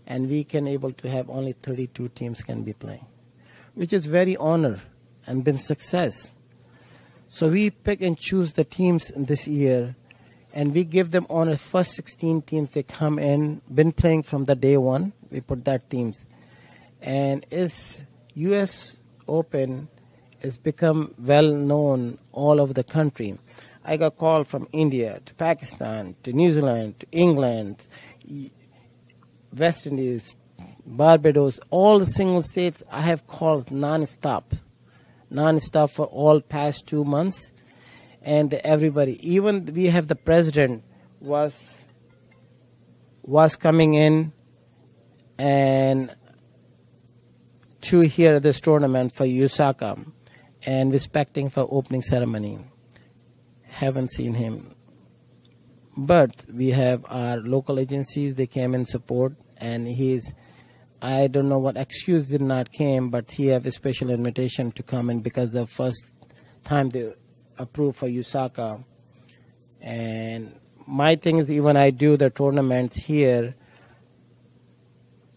and we can able to have only 32 teams can be playing, which is very honor and been success. So we pick and choose the teams this year and we give them honor. First 16 teams they come in, been playing from the day one, we put that teams. And is US Open has become well known all over the country. I got call from India to Pakistan to New Zealand to England, West Indies, Barbados, all the single states. I have calls non-stop for all past 2 months, and everybody. Even we have the president was coming in and to hear this tournament for Osaka and respecting for opening ceremony. Haven't seen him. But we have our local agencies, they came in support, and I don't know what excuse did not came, but he have a special invitation to come in because the first time they approved for Osaka. And my thing is, even I do the tournaments here,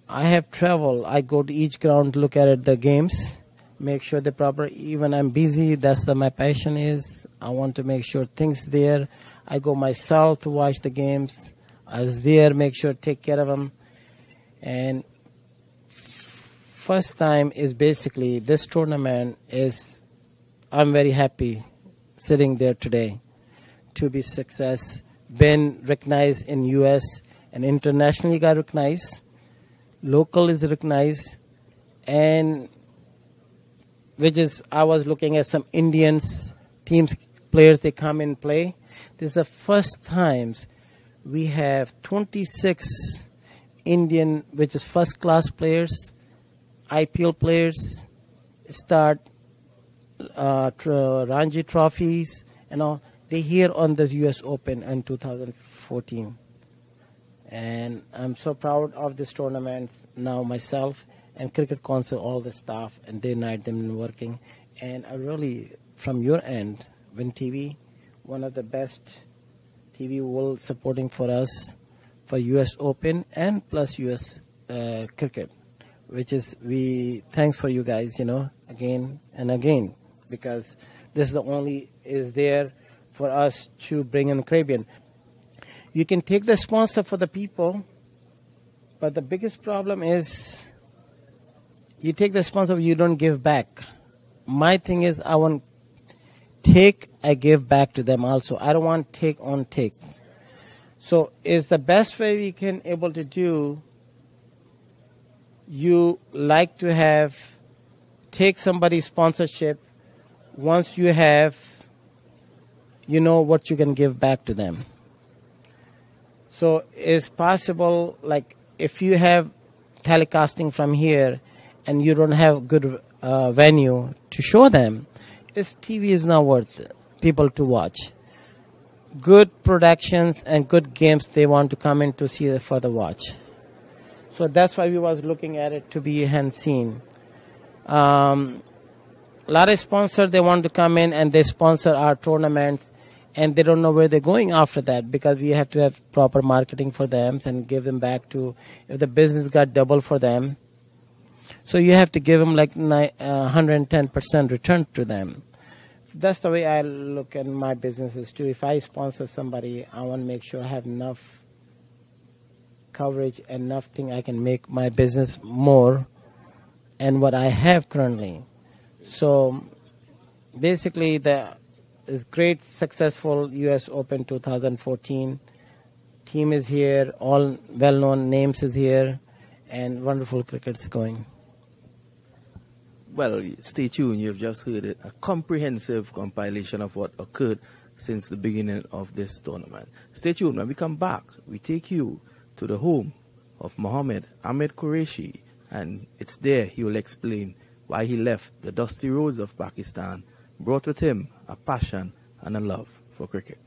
I have travel. I go to each ground, look at the games, make sure they're proper. Even I'm busy, that's my passion is. I want to make sure things there. I go myself to watch the games. I was there, make sure take care of them. And first time is basically this tournament is, I'm very happy sitting there today to be success. Been recognized in US and internationally got recognized. Local is recognized, and which is I was looking at some Indians teams players they come and play. This is the first times we have 26 Indian, which is first class players, IPL players, start Ranji trophies and all. They here on the US Open in 2014. And I'm so proud of this tournament now myself and Cricket Council, all the staff, and day and night they've been working. And I really, from your end, Win TV, one of the best TV world supporting for us for US Open and plus US cricket, which is thanks for you guys, again and again, because this is the only is there for us to bring in the Caribbean. You can take the sponsor for the people, but the biggest problem is you take the sponsor, you don't give back. My thing is I want I give back to them also. I don't want take. So is the best way we can able to do, you like to take somebody's sponsorship once you have, you know what you can give back to them. So it's possible, like if you have telecasting from here and you don't have good venue to show them, TV is not worth people to watch. Good productions and good games they want to come in to see for the watch. So that's why we was looking at it to be hand seen. A lot of sponsors, they want to come in and they sponsor our tournaments, and they don't know where they're going after that, because we have to have proper marketing for them and give them back to, if the business got double for them. So you have to give them like 110% return to them. That's the way I look at my businesses too. If I sponsor somebody, I want to make sure I have enough coverage, enough thing I can make my business more and what I have currently. So basically the is great successful US Open 2014. Team is here, all well-known names is here, and wonderful cricket's going. Well, stay tuned. You've just heard a comprehensive compilation of what occurred since the beginning of this tournament. Stay tuned. When we come back, we take you to the home of Mohammed Ahmed Qureshi, and it's there he will explain why he left the dusty roads of Pakistan, brought with him a passion and a love for cricket.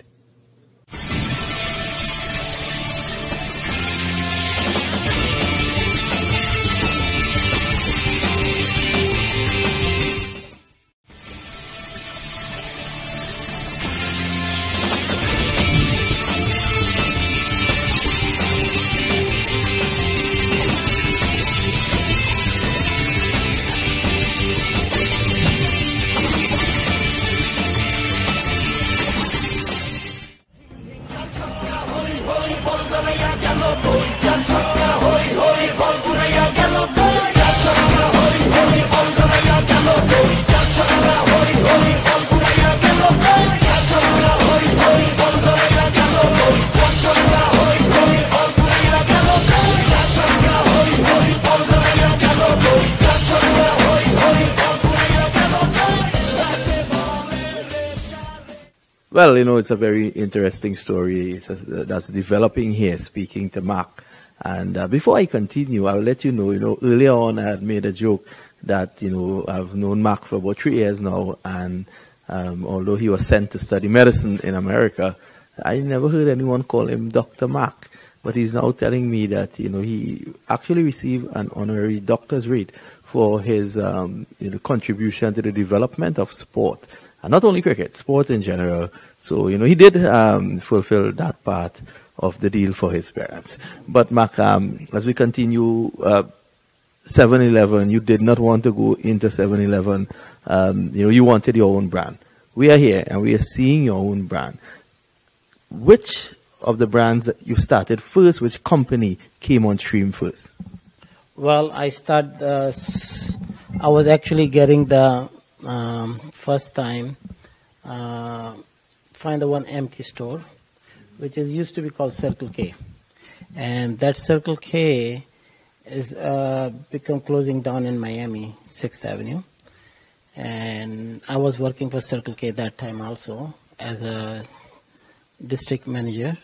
Well, it's a very interesting story that's developing here, speaking to MAQ. And before I continue, I'll let you know, earlier on I had made a joke that, I've known MAQ for about 3 years now. And although he was sent to study medicine in America, I never heard anyone call him Dr. MAQ. But he's now telling me that, he actually received an honorary doctor's rate for his contribution to the development of sport. And not only cricket, sport in general. So, he did fulfill that part of the deal for his parents. But MAQ, as we continue, 7-Eleven, you did not want to go into 7-Eleven. You wanted your own brand. We are here and we are seeing your own brand. Which of the brands that you started first, which company came on stream first? Well, I was actually getting the first time find the one empty store, which used to be called Circle K, and that Circle K is become closing down in Miami, 6th Avenue, and I was working for Circle K that time also as a district manager,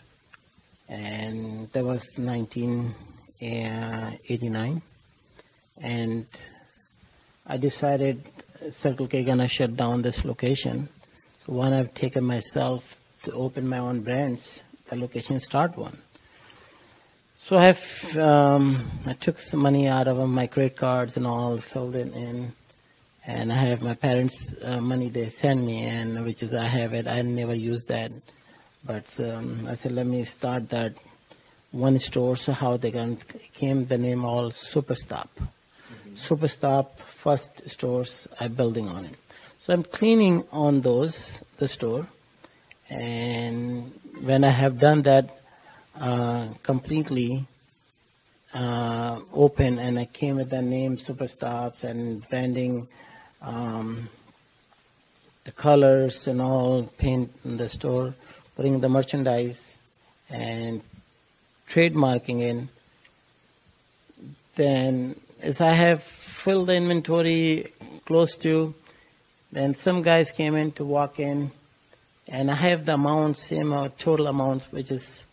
and that was 1989, and I decided Circle K gonna shut down this location. So when I've taken myself to open my own brands, the location start one. So I took some money out of my credit cards and all, filled it in, and I have my parents' money they send me, and which is I have it. I never used that, but I said let me start that one store. So how they came the name all Superstop. Superstop first stores I'm building on it. So I'm cleaning on the store, and when I have done that completely open, and I came with the name Superstops and branding, the colors and all, paint in the store, putting the merchandise and trademarking in. Then as I have filled the inventory close to Then some guys came in to walk in, and I have the amount, same total amount, which is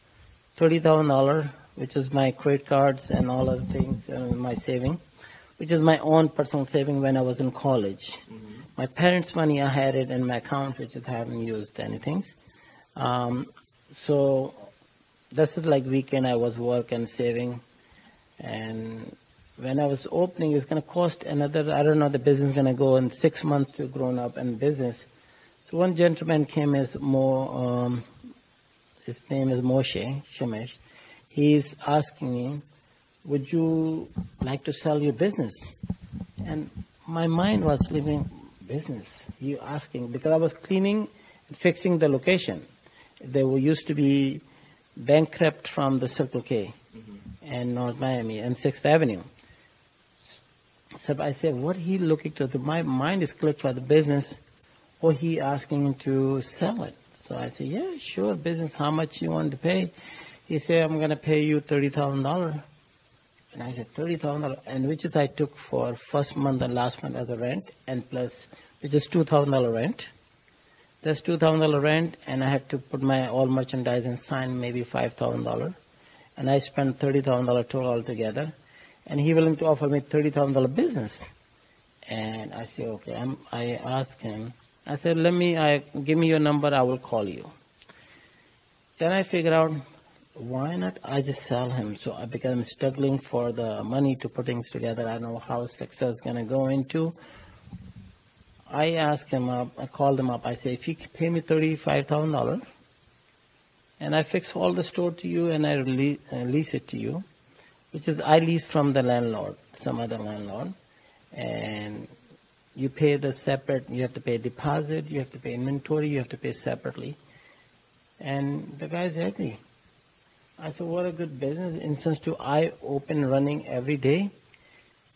$30,000, which is my credit cards and all other things, my saving, which is my own personal saving when I was in college. My parents' money, I had it in my account, which I haven't used anything. So that's it, like weekend I was working, saving, and when I was opening, it's going to cost another, I don't know, the business is going to go in 6 months to grown up in business. So one gentleman came as his name is Moshe Shemesh. He's asking me, would you like to sell your business? And my mind was living business. You asking, because I was cleaning and fixing the location. They were used to be bankrupt from the Circle K and North Miami and 6th Avenue. So I said, what he looking to? My mind is clicked for the business, or he asking to sell it. So I said, yeah, sure, business, how much you want to pay? He said, I'm going to pay you $30,000. And I said, $30,000, and which is I took for first month and last month as a rent, and plus, which is $2,000 rent. That's $2,000 rent, and I have to put my all merchandise and sign maybe $5,000. And I spent $30,000 total altogether. And he willing to offer me $30,000 business. And I said, okay. I asked him, I said, give me your number, I will call you. Then I figured out, why not I just sell him? So because I'm struggling for the money to put things together, I don't know how success is going to go into. I asked him up, I called him up, I said, if you pay me $35,000, and I fix all the store to you and I lease it to you, which is I lease from the landlord, some other landlord, and you pay the separate, you have to pay deposit, you have to pay inventory, you have to pay separately. And the guys agree. I said, what a good business. Instance to I open running every day.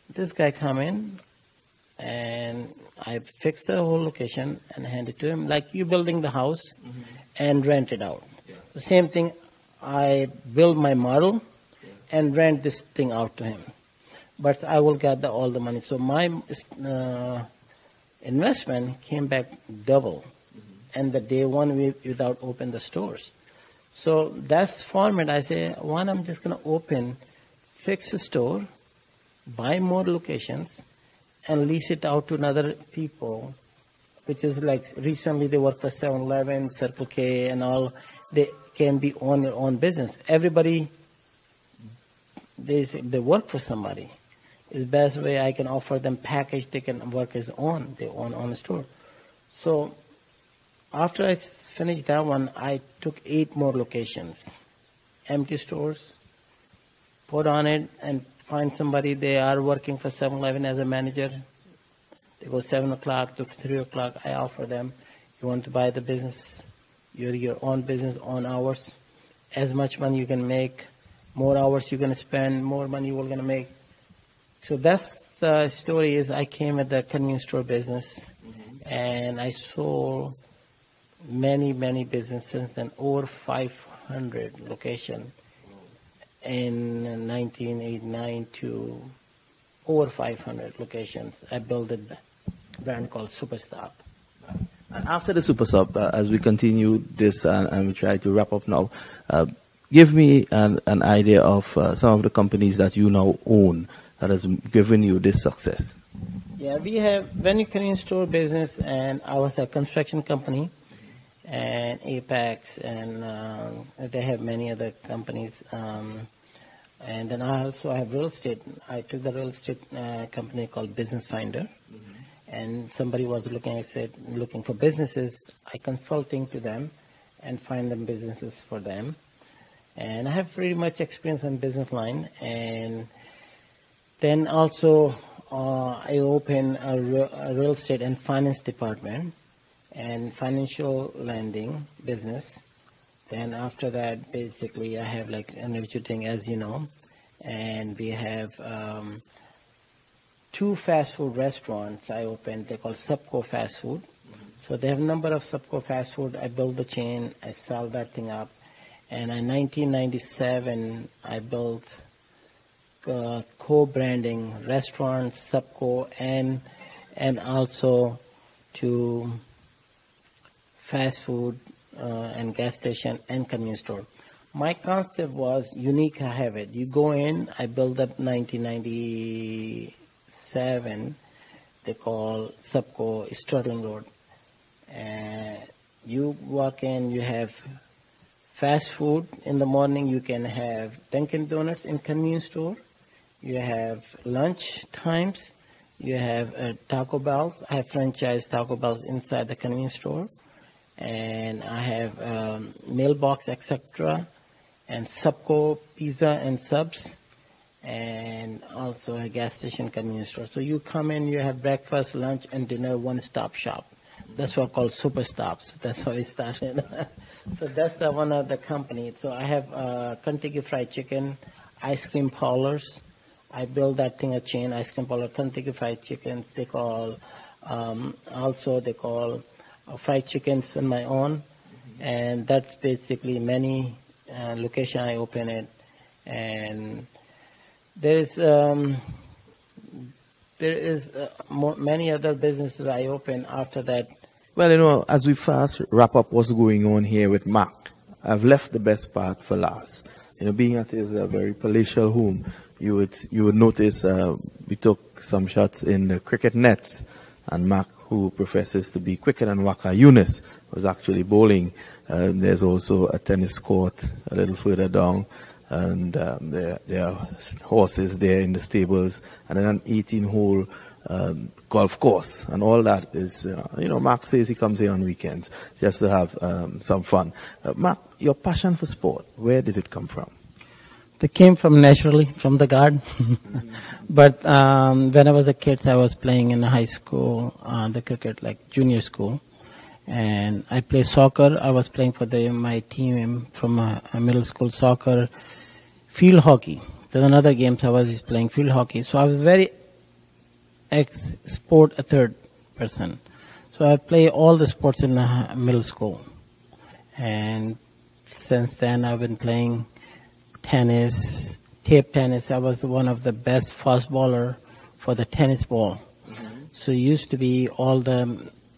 This guy come in and I fix the whole location and hand it to him, like you building the house and rent it out. Yeah. The same thing, I build my model and rent this thing out to him. But I will get all the money. So my investment came back double. And the day one without open the stores. So that's format. I say, one, I'm just going to open, fix a store, buy more locations, and lease it out to another people, which is like recently they work for 7-Eleven, Circle K, and all. They can be on their own business. Everybody, they work for somebody. It's the best way I can offer them package. They can work as own. They own a store. So after I finished that one, I took 8 more locations, empty stores, put on it, and find somebody. They are working for 7-Eleven as a manager. They go 7 o'clock to 3 o'clock. I offer them, you want to buy the business, your own business, own hours, as much money you can make, more hours you're going to spend, more money you're going to make. So that's the story. Is I came at the convenience store business, and I sold many businesses, then over 500 locations in 1989 to over 500 locations. I built a brand called Superstop. And after the Superstop, as we continue this and we try to wrap up now, give me an idea of some of the companies that you now own that has given you this success. Yeah, we have many convenience store business, and I was a construction company, and Apex, and they have many other companies. And then I also have real estate. I took the real estate company called Business Finder, and somebody was looking for businesses. I consulting to them and find them businesses for them. And I have pretty much experience on business line. And then also I open a real estate and finance department and financial lending business. Then after that, basically, I have like energy thing, as you know, and we have 2 fast food restaurants I opened. They're called Subco Fast Food. So they have a number of Subco Fast Food. I built the chain. I sell that thing up. And in 1997, I built co-branding restaurants, Subco, and also to fast food and gas station and convenience store. My concept was unique. I have it. You go in. I built up 1997. They call Subco Sterling Road. You walk in. You have fast food in the morning. You can have Dunkin' Donuts in convenience store. You have lunch times. You have Taco Bells. I have franchise Taco Bells inside the convenience store. And I have mailbox, etc. And Subco Pizza and Subs. And also a gas station convenience store. So you come in, you have breakfast, lunch, and dinner, one-stop shop. That's what I call super stops. That's how we started. So that's one of the company. So I have Kentucky Fried Chicken, ice cream parlors. I built that thing a chain, ice cream parlor, Kentucky Fried Chicken. They call fried chickens on my own, and that's basically many location I open it, and there is many other businesses I open after that. Well, as we fast wrap up what's going on here with MAQ, I've left the best part for last. Being at his very palatial home, you would notice we took some shots in the cricket nets, and MAQ, who professes to be quicker than Waka Yunus, was actually bowling. There's also a tennis court a little further down, and there are horses there in the stables, and then an 18-hole golf course, and all that is, MAQ says he comes here on weekends just to have some fun. MAQ, your passion for sport, where did it come from? They came from naturally, from the garden. But when I was a kid, I was playing in high school, the cricket, like junior school. And I played soccer. I was playing for my team from middle school soccer. Field hockey. There's another games I was playing, field hockey. So I was very sport a third person. So I play all the sports in middle school. And since then I've been playing tennis, tape tennis. I was one of the best fast bowler for the tennis ball. So it used to be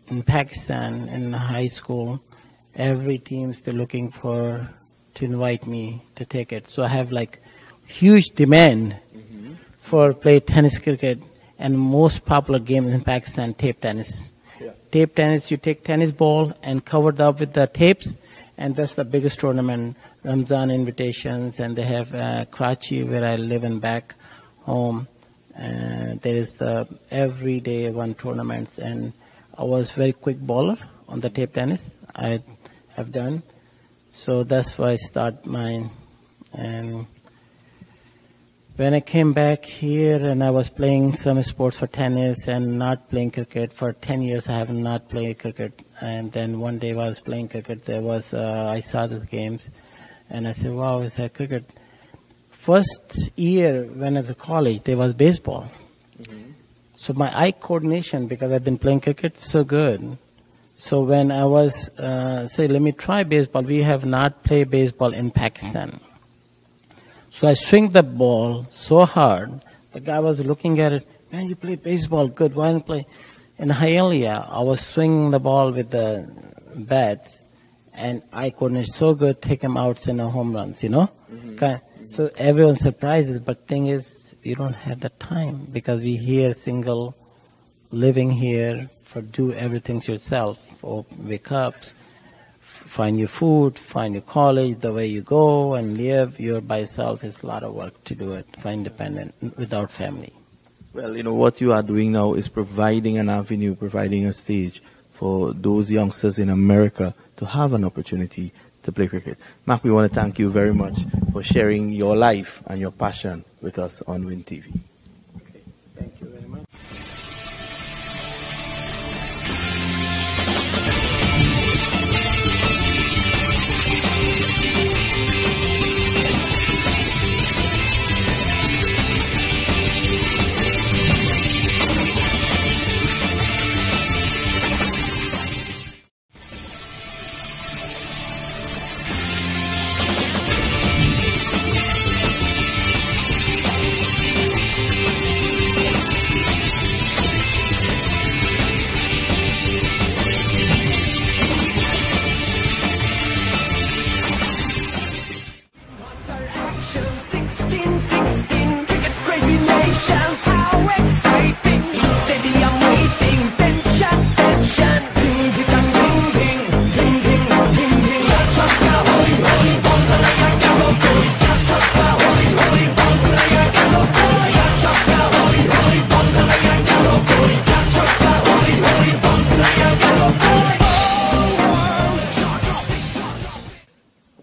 in Pakistan in high school, every team's they're looking to invite me to take it. So I have like huge demand for play tennis cricket, and most popular game in Pakistan, tape tennis. Yeah. Tape tennis, you take tennis ball and cover it up with the tapes, and that's the biggest tournament. Ramzan invitations, and they have Karachi, where I live in back home. There is the every day one tournaments, and I was very quick bowler on the tape tennis. I have done, so that's why I start mine. And when I came back here, and I was playing some sports for tennis and not playing cricket for 10 years, I have not played cricket. And then one day while I was playing cricket, I saw these games. And I said, wow, is that cricket? First year when I was at college, there was baseball. So my eye coordination, because I've been playing cricket, so good. So when I was, let me try baseball. We have not played baseball in Pakistan. So I swing the ball so hard. The guy was looking at it, man, you play baseball, good, why don't you play? In Hialeah, I was swinging the ball with the bat. And I coordinate so good, take him out in a home runs, So everyone surprises, but thing is, we don't have the time because we here single, living here, for do everything yourself, or wake up, find your food, find your college, the way you go and live, you're by yourself, it's a lot of work to do it, find independent, without family. Well, what you are doing now is providing an avenue, providing a stage for those youngsters in America to have an opportunity to play cricket. MAQ, we want to thank you very much for sharing your life and your passion with us on Win TV. Okay, thank you very much.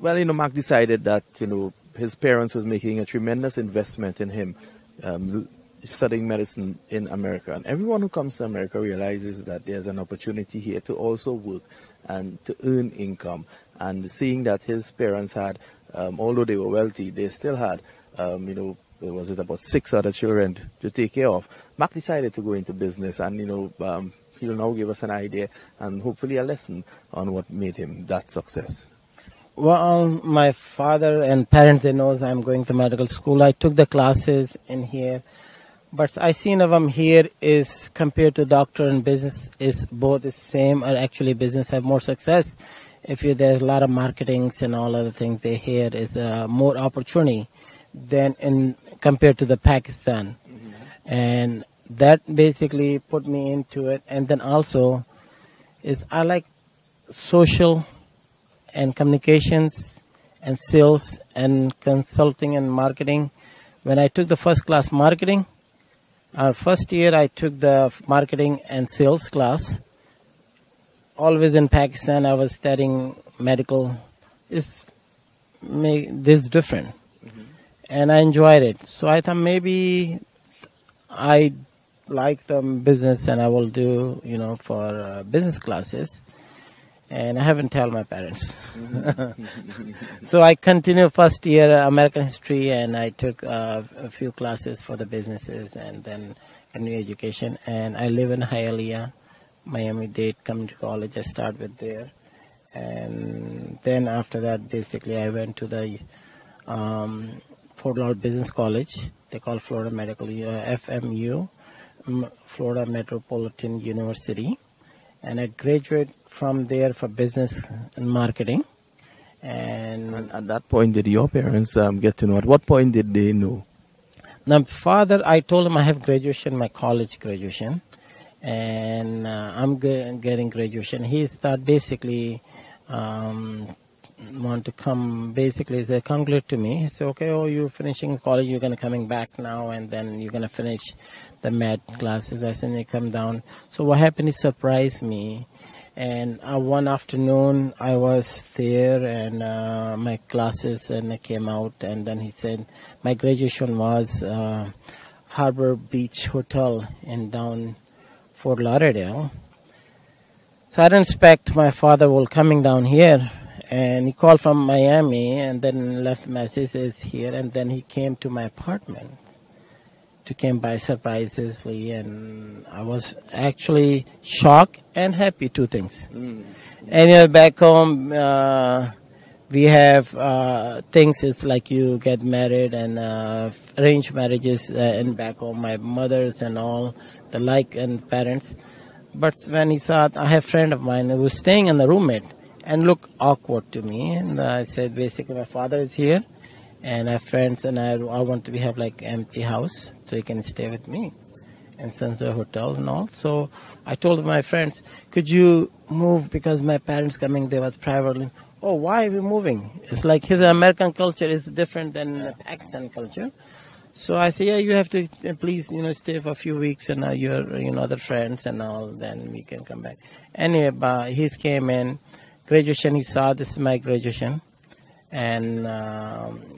Well, Mark decided that, his parents was making a tremendous investment in him studying medicine in America. And everyone who comes to America realizes that there's an opportunity here to also work and to earn income. And seeing that his parents had, although they were wealthy, they still had, was it about 6 other children to take care of. Mark decided to go into business, and, he'll now give us an idea and hopefully a lesson on what made him that success. Well, my father and parents, they know I'm going to medical school. I took the classes in here. But I seen of them here is compared to doctor and business is both the same, or actually business have more success. There's a lot of marketings and all other things, they hear is more opportunity than in compared to the Pakistan. Mm-hmm. And that basically put me into it. And then also is I like social and communications and sales and consulting and marketing. When I took the first class marketing, first year I took the marketing and sales class. Always in Pakistan I was studying medical. This different. Mm-hmm. And I enjoyed it. So I thought maybe I like the business and I will do, for business classes. And I haven't told my parents. Mm-hmm. So I continued first year American history, and I took a few classes for the businesses and then a new education. And I live in Hialeah, Miami-Dade Community College. I started with there. And then after that, basically, I went to the Fort Lauderdale Business College. They call Florida Medical, FMU, Florida Metropolitan University. And I graduated from there for business and marketing. And at that point, did your parents get to know? At what point did they know? Now, father, I told him I have graduation, my college graduation. And I'm getting graduation. He started basically want to come, basically they congratulate to me. He said, okay, you're finishing college, you're going to coming back now, and then you're going to finish the math classes. I said, you come down. So what happened, he surprised me. And one afternoon I was there and my classes, and I came out, and then he said my graduation was Harbor Beach Hotel in down Fort Lauderdale. So I didn't expect my father will coming down here, and he called from Miami and then left messages here, and then he came to my apartment. To came by surprisingly, and I was actually shocked and happy, two things. Mm. And back home, we have things, it's like you get married and arranged marriages and back home, my mothers and all, the like and parents. But when he saw, I have a friend of mine who was staying in the roommate and looked awkward to me. And I said, basically, my father is here. And I have friends, and I want to have like empty house so he can stay with me, and since the hotel and all. So I told my friends, could you move because my parents coming? They was privately. Oh, why are we moving? It's like his American culture is different than Pakistan culture. So I say, yeah, you have to please, stay for a few weeks, and your, other friends and all. Then we can come back. Anyway, he came in, graduation. He saw this is my graduation. And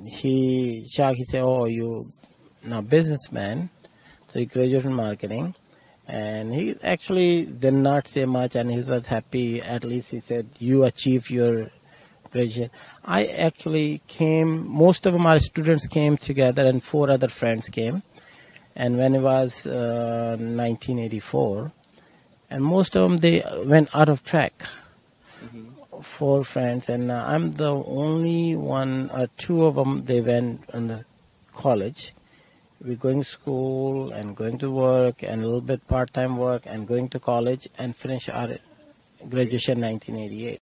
he said, oh, you now businessman, so he graduated in marketing. And he actually did not say much, and he was happy. At least he said, you achieved your graduation. I actually came, most of our students came together, and 4 other friends came. And when it was 1984, and most of them, they went out of track. Mm-hmm. 4 friends, and I'm the only one or 2 of them, they went in the college. We're going to school and going to work and a little bit part-time work and going to college and finish our graduation in 1988.